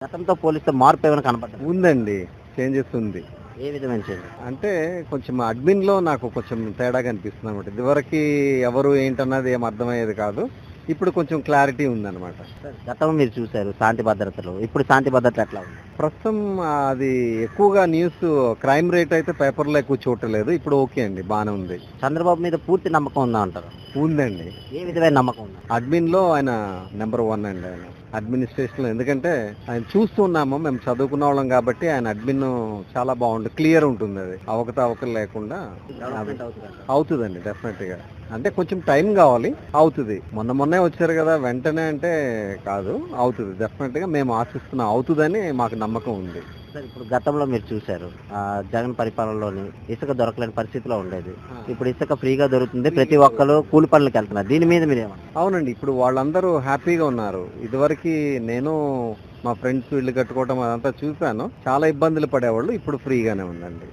గతంతో పోలిస్తే మార్పు ఏమైనా కనపడ్డదా? ఉందండి. చేంజెస్ ఉంది. ఏ విధమైన చేంజ్? అంటే కొంచెం అడ్మిన్‌లో నాకు కొంచెం తేడా కనిపిస్తుందనమాట. ఇదివరకి ఎవరు ఏంటన్నది ఏమి అర్థమయ్యేది కాదు. ఇప్పుడు కొంచెం క్లారిటీ ఉందనమాట. గతంలో మీరు చూసారు శాంతి భద్రతలు. ఇప్పుడు శాంతి భద్రతలు ఎట్లా ఉంది? ప్రస్తుతం అది ఎక్కువగా న్యూస్ క్రైమ్ రేట్ అయితే పేపర్‌లో ఎక్కువ చూడట్లేదు. ఇప్పుడు ఓకే అండి. బానే ఉంది. చంద్రబాబు మీద పూర్తి నమ్మకం ఉందా అంటారు? ఉందండి. ఏ విధమైన నమ్మకం ఉందా? అడ్మిన్‌లో ఆయన నంబర్ 1 అండి ఆయన. అడ్మినిస్ట్రేషన్‌లో ఎందుకంటే ఆయన చూస్తూ ఉన్నాము. మేము చదువుకున్నవాళ్ళం కాబట్టి ఆయన అడ్మిన్ చాలా బావుంటుంది. క్లియర్ ఉంటుందది. అవకతవకలు లేకుండా డెవలప్‌మెంట్ అవుతుందా? అవుతదండి డెఫినెట్‌గా. అంటే కొంచెం టైం కావాలి. అవుతది. మొన్నే వచ్చారు కదా! వెంటనే అంటే కాదు. అవుతది. డెఫినెట్‌గా మేము ఆశిస్తున్నాం. అవుతదని మాకు నమ్మకం ఉంది. సార్ ఇప్పుడు గతంలో మీరు చూసారు. జగన్ పరిపాలనలోని ఇసుక దొరకలేని పరిస్థితిలో ఉండేది. ఇప్పుడు ఇసుక ఫ్రీగా దొరుకుతుంది. ప్రతి ఒక్కరు కూలి పనులకెళ్తున్నారు. దీని మీద మీరేమంటారు? అవునండి. ఇప్పుడు వాళ్ళందరూ హ్యాపీగా ఉన్నారు. ఇదివరకి నేను మా ఫ్రెండ్స్ ఇల్లు కట్టుకోవడం అదంతా చూసాను. చాలా ఇబ్బందులు పడేవాళ్ళు. ఇప్పుడు ఫ్రీగానే ఉందండి.